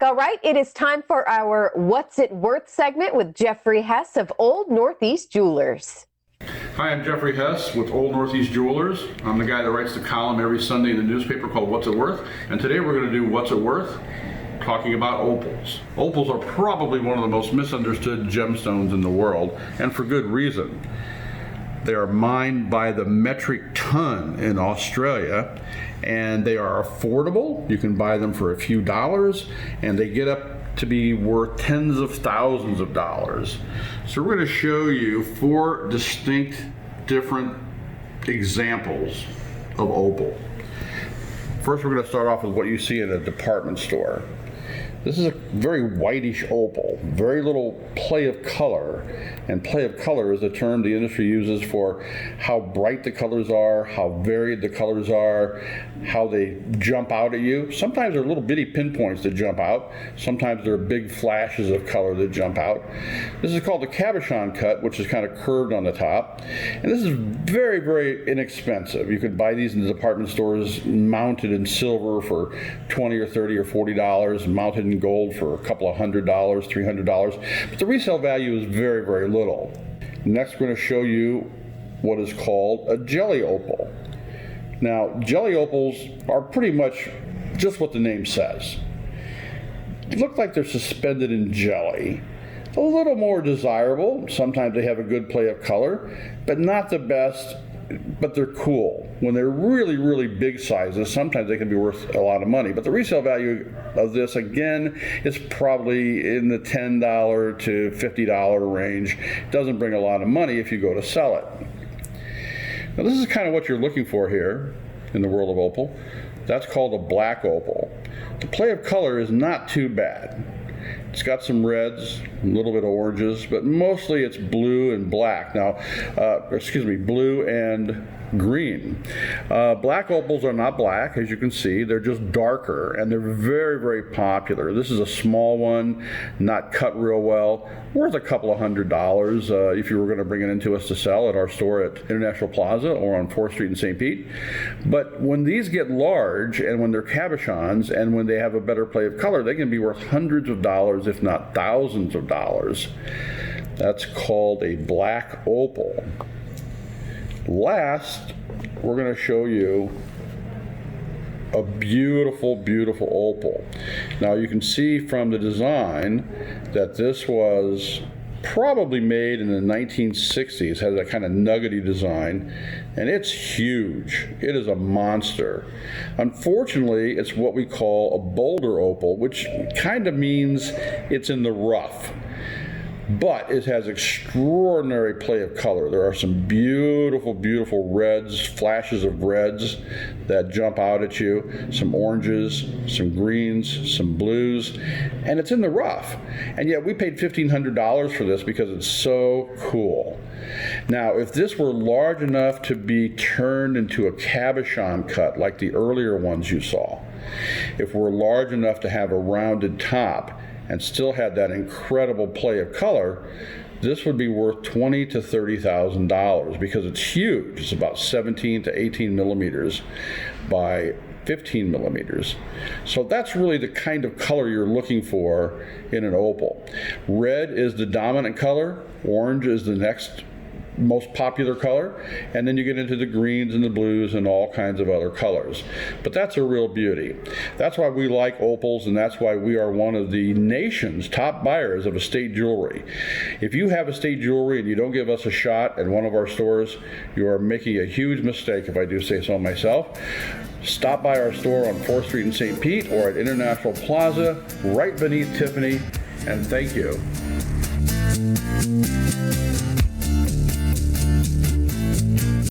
All right, it is time for our What's It Worth segment with Jeffrey Hess of Old Northeast Jewelers. Hi, I'm Jeffrey Hess with Old Northeast Jewelers. I'm the guy that writes the column every Sunday in the newspaper called What's It Worth? And today we're going to do What's It Worth? Talking about opals. Opals are probably one of the most misunderstood gemstones in the world, and for good reason. They are mined by the metric ton in Australia, and they are affordable. You can buy them for a few dollars, and they get up to be worth tens of thousands of dollars. So we're going to show you 4 distinct different examples of opal. First, we're going to start off with what you see in a department store. This is a very whitish opal, very little play of color. And play of color is a term the industry uses for how bright the colors are, how varied the colors are, how they jump out at you. Sometimes they're little bitty pinpoints that jump out. Sometimes they're big flashes of color that jump out. This is called the cabochon cut, which is kind of curved on the top. And this is very, very inexpensive. You could buy these in the department stores mounted in silver for $20 or $30 or $40, mounted in gold for a couple of $100, $300, but the resale value is very, very little. Next, we're going to show you what is called a jelly opal. Now, jelly opals are pretty much just what the name says. They look like they're suspended in jelly. A little more desirable. Sometimes they have a good play of color, but not the best. But they're cool. When they're really, really big sizes, sometimes they can be worth a lot of money. But the resale value of this, again, is probably in the $10 to $50 range. It doesn't bring a lot of money if you go to sell it. Now, this is kind of what you're looking for here in the world of opal. That's called a black opal. The play of color is not too bad. It's got some reds, a little bit of oranges, but mostly it's blue and black. Now, blue and green. Black opals are not black, as you can see. They're just darker, and they're very, very popular. This is a small one, not cut real well, worth a couple of $100 if you were going to bring it into us to sell at our store at International Plaza or on 4th Street in St. Pete. But when these get large, and when they're cabochons, and when they have a better play of color, they can be worth hundreds of dollars, if not thousands of dollars. That's called a black opal. Last, we're going to show you a beautiful, beautiful opal. Now, you can see from the design that this was probably made in the 1960s, has that kind of nuggety design, and it's huge. It is a monster. Unfortunately, it's what we call a Boulder Opal, which kind of means it's in the rough. But it has extraordinary play of color. There are some beautiful, beautiful reds, flashes of reds that jump out at you, some oranges, some greens, some blues, and it's in the rough. And yet we paid $1,500 for this because it's so cool. Now, if this were large enough to be turned into a cabochon cut like the earlier ones you saw, if we're large enough to have a rounded top, and still had that incredible play of color, this would be worth $20,000 to $30,000 because it's huge. It's about 17 to 18 millimeters by 15 millimeters. So that's really the kind of color you're looking for in an opal. Red is the dominant color, orange is the next most popular color, and then you get into the greens and the blues and all kinds of other colors. But that's a real beauty. That's why we like opals, and that's why we are one of the nation's top buyers of estate jewelry. If you have estate jewelry and you don't give us a shot at one of our stores, you are making a huge mistake, if I do say so myself. Stop by our store on 4th Street in St. Pete or at International Plaza, right beneath Tiffany, and thank you.